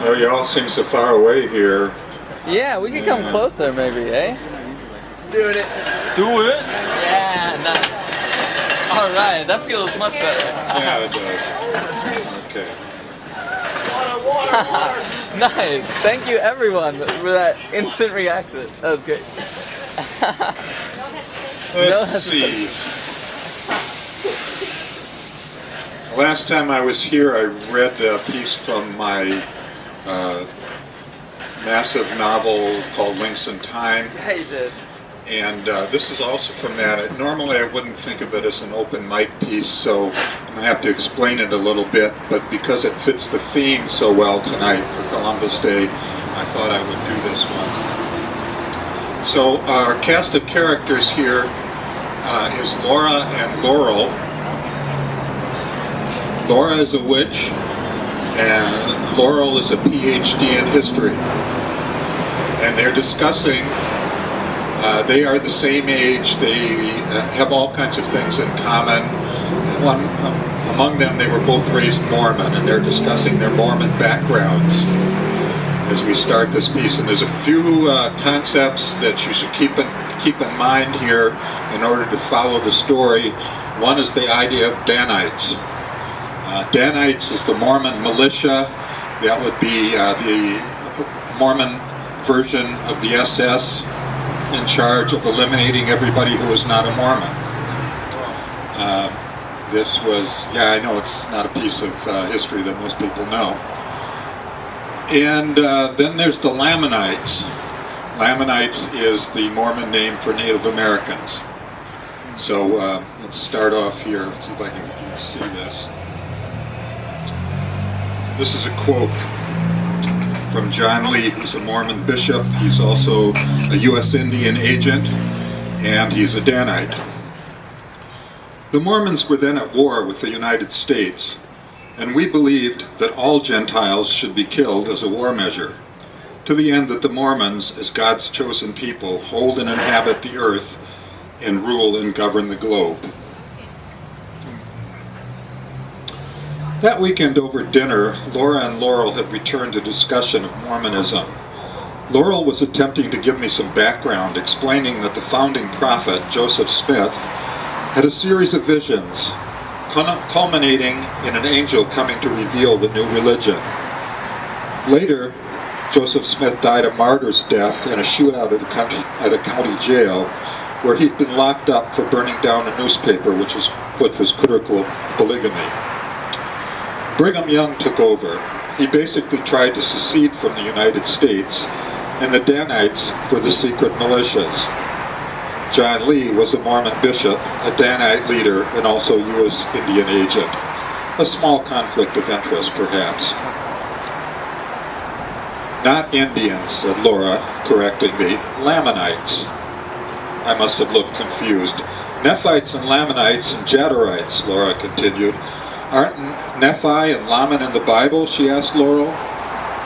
Well, you all seem so far away here. Yeah, we could come closer maybe, eh? Doing it. Do it? Yeah, nice. Alright, that feels much better. Yeah, it does. Okay. Nice. Thank you everyone for that instant reaction. That was great. Let's see. Last time I was here, I read a piece from my massive novel called Links in Time. Yeah, you did. And this is also from that. Normally I wouldn't think of it as an open mic piece, so I'm going to have to explain it a little bit, but because it fits the theme so well tonight for Columbus Day, I thought I would do this one. So our cast of characters here is Laura and Laurel. Laura is a witch, and Laurel is a PhD in history. And they're discussing, they are the same age, they have all kinds of things in common. Among them, they were both raised Mormon, and they're discussing their Mormon backgrounds as we start this piece. And there's a few concepts that you should keep in mind here in order to follow the story. One is the idea of Danites. Danites is the Mormon militia. That would be the Mormon version of the SS in charge of eliminating everybody who was not a Mormon. This was, yeah, I know it's not a piece of history that most people know. And then there's the Lamanites. Lamanites is the Mormon name for Native Americans. So let's start off here. Let's see if I can see this. This is a quote from John Lee, who's a Mormon bishop. He's also a U.S. Indian agent, and he's a Danite. The Mormons were then at war with the United States, and we believed that all Gentiles should be killed as a war measure, to the end that the Mormons, as God's chosen people, hold and inhabit the earth and rule and govern the globe. That weekend over dinner, Laura and Laurel had returned to discussion of Mormonism. Laurel was attempting to give me some background, explaining that the founding prophet, Joseph Smith, had a series of visions, culminating in an angel coming to reveal the new religion. Later, Joseph Smith died a martyr's death in a shootout at a county jail, where he'd been locked up for burning down a newspaper which was critical of polygamy. Brigham Young took over. He basically tried to secede from the United States, and the Danites were the secret militias. John Lee was a Mormon bishop, a Danite leader, and also U.S. Indian agent. A small conflict of interest, perhaps. Not Indians, said Laura, correcting me. Lamanites. I must have looked confused. Nephites and Lamanites and Jadarites, Laura continued. Aren't Nephi and Laman in the Bible? She asked Laurel.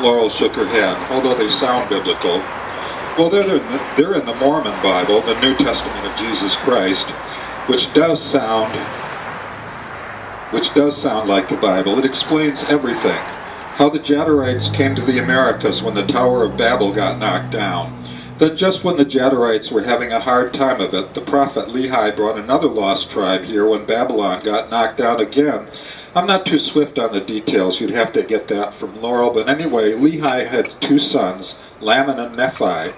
Laurel shook her head, although they sound biblical. Well, they're in the Mormon Bible, the New Testament of Jesus Christ, which does sound like the Bible. It explains everything. How the Jadarites came to the Americas when the Tower of Babel got knocked down. Then just when the Jadarites were having a hard time of it, the prophet Lehi brought another lost tribe here when Babylon got knocked down again. I'm not too swift on the details. You'd have to get that from Laurel. But anyway, Lehi had two sons, Laman and Nephi.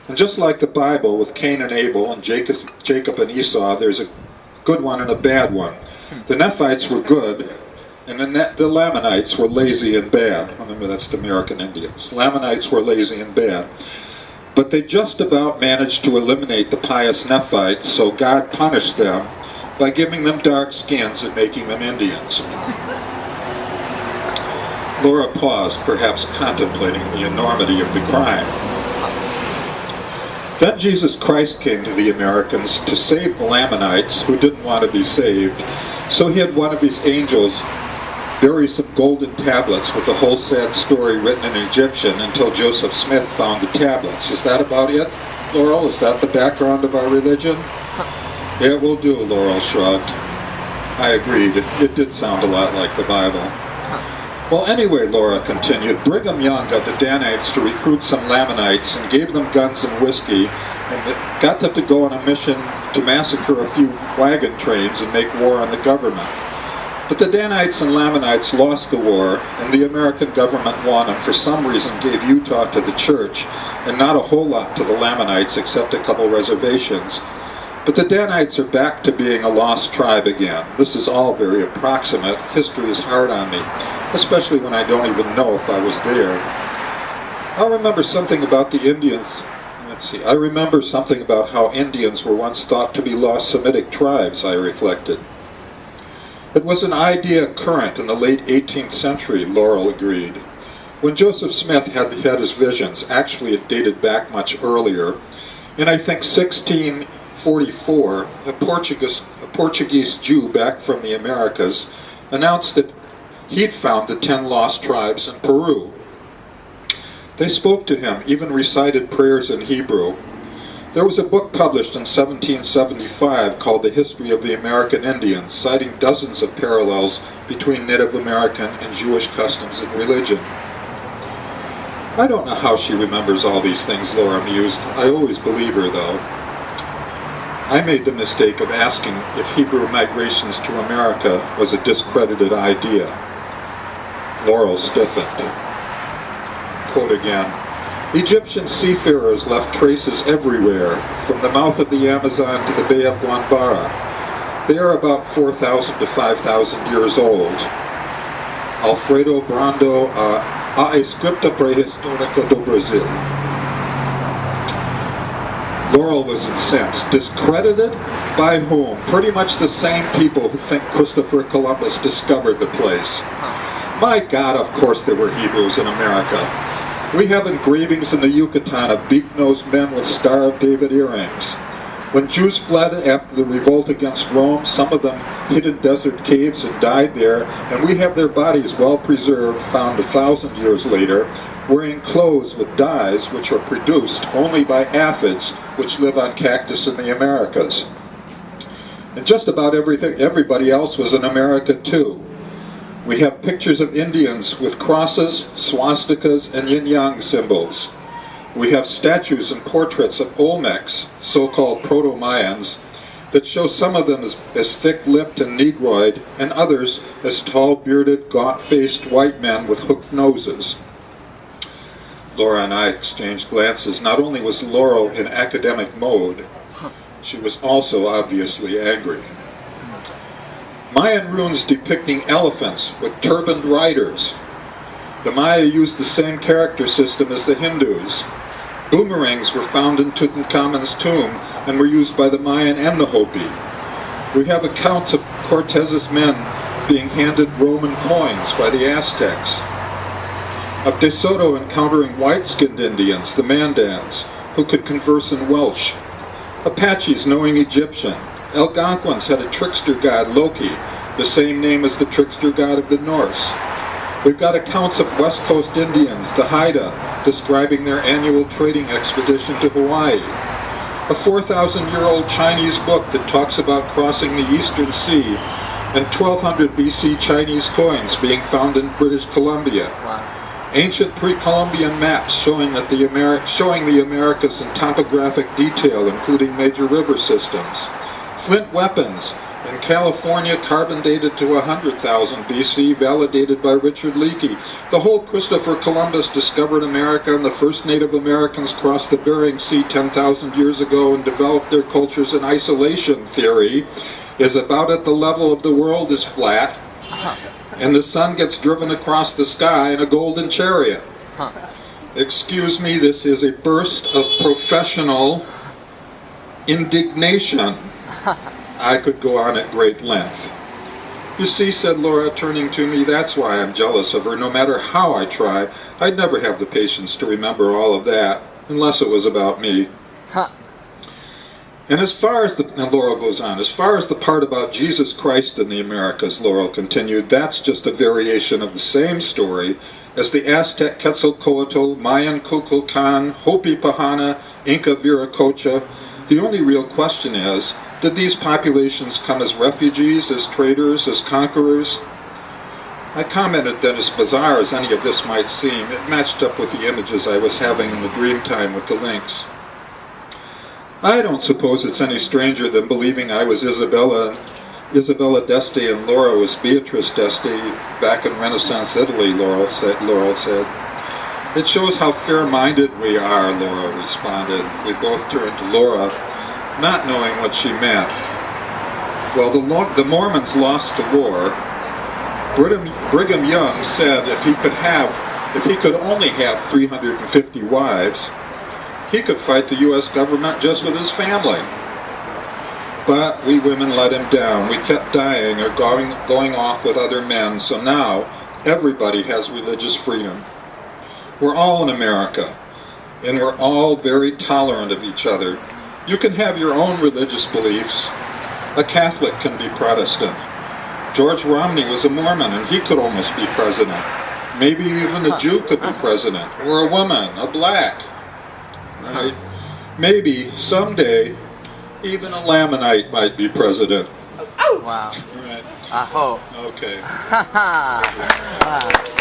And just like the Bible with Cain and Abel and Jacob and Esau, there's a good one and a bad one. The Nephites were good, and the Lamanites were lazy and bad. Remember, that's the American Indians. Lamanites were lazy and bad. But they just about managed to eliminate the pious Nephites, so God punished them by giving them dark skins and making them Indians. Laura paused, perhaps contemplating the enormity of the crime. Then Jesus Christ came to the Americans to save the Lamanites, who didn't want to be saved, so he had one of his angels bury some golden tablets with the whole sad story written in Egyptian until Joseph Smith found the tablets. Is that about it, Laurel? Is that the background of our religion? It will do, Laurel shrugged. I agreed. It did sound a lot like the Bible. Well, anyway, Laura continued, Brigham Young got the Danites to recruit some Lamanites and gave them guns and whiskey, and got them to go on a mission to massacre a few wagon trains and make war on the government. But the Danites and Lamanites lost the war, and the American government won and for some reason gave Utah to the church, and not a whole lot to the Lamanites except a couple reservations. But the Danites are back to being a lost tribe again. This is all very approximate. History is hard on me, especially when I don't even know if I was there. I remember something about the Indians. I remember something about how Indians were once thought to be lost Semitic tribes, I reflected. It was an idea current in the late 18th century, Laurel agreed. When Joseph Smith had his visions, actually it dated back much earlier, in I think 1644, a Portuguese Jew back from the Americas announced that he'd found the 10 lost tribes in Peru. They spoke to him, even recited prayers in Hebrew. There was a book published in 1775 called The History of the American Indians, citing dozens of parallels between Native American and Jewish customs and religion. I don't know how she remembers all these things, Laura mused. I always believe her, though. I made the mistake of asking if Hebrew migrations to America was a discredited idea. Laurel stiffened. Quote again, Egyptian seafarers left traces everywhere, from the mouth of the Amazon to the Bay of Guanabara. They are about 4,000 to 5,000 years old. Alfredo Brando, A Escrita Prehistórica do Brasil. Laurel was incensed. Discredited? By whom? Pretty much the same people who think Christopher Columbus discovered the place. My God, of course there were Hebrews in America. We have engravings in the Yucatan of beak-nosed men with Star of David earrings. When Jews fled after the revolt against Rome, some of them hid in desert caves and died there, and we have their bodies well preserved, found 1,000 years later, wearing clothes with dyes which are produced only by aphids which live on cactus in the Americas. And just about everybody else was in America too. We have pictures of Indians with crosses, swastikas, and yin-yang symbols. We have statues and portraits of Olmecs, so-called Proto-Mayans, that show some of them as thick-lipped and negroid, and others as tall, bearded, gaunt-faced white men with hooked noses. Laura and I exchanged glances. Not only was Laurel in academic mode, she was also obviously angry. Mayan runes depicting elephants with turbaned riders. The Maya used the same character system as the Hindus. Boomerangs were found in Tutankhamun's tomb and were used by the Mayan and the Hopi. We have accounts of Cortez's men being handed Roman coins by the Aztecs. Of De Soto encountering white-skinned Indians, the Mandans, who could converse in Welsh. Apaches knowing Egyptian. Algonquins had a trickster god, Loki, the same name as the trickster god of the Norse. We've got accounts of West Coast Indians, the Haida, describing their annual trading expedition to Hawaii. A 4,000-year-old Chinese book that talks about crossing the Eastern Sea, and 1200 BC Chinese coins being found in British Columbia. Wow. Ancient pre-Columbian maps showing the Americas in topographic detail, including major river systems. Flint weapons in California, carbon dated to 100,000 BC, validated by Richard Leakey. The whole Christopher Columbus discovered America and the first Native Americans crossed the Bering Sea 10,000 years ago and developed their cultures in isolation theory is about at the level of the world is flat, and the sun gets driven across the sky in a golden chariot. Excuse me, this is a burst of professional indignation. I could go on at great length. You see, said Laura, turning to me, that's why I'm jealous of her. No matter how I try, I'd never have the patience to remember all of that, unless it was about me. And Laurel goes on, as far as the part about Jesus Christ in the Americas, Laurel continued, that's just a variation of the same story as the Aztec Quetzalcoatl, Mayan Kukulkan, Hopi Pahana, Inca Viracocha. The only real question is, did these populations come as refugees, as traders, as conquerors? I commented that as bizarre as any of this might seem, it matched up with the images I was having in the dream time with the lynx. I don't suppose it's any stranger than believing I was Isabella d'Este and Laura was Beatrice d'Este back in Renaissance Italy, Laurel said. It shows how fair-minded we are, Laura responded. We both turned to Laura, not knowing what she meant. Well, the Mormons lost the war. Brigham Young said if he could only have 350 wives, he could fight the U.S. government just with his family. But we women let him down. We kept dying or going off with other men, so now everybody has religious freedom. We're all in America, and we're all very tolerant of each other. You can have your own religious beliefs. A Catholic can be Protestant. George Romney was a Mormon, and he could almost be president. Maybe even a Jew could be president, or a woman, a black. Right? Maybe, someday, even a Lamanite might be president. Wow. Right. I hope. Okay. Wow.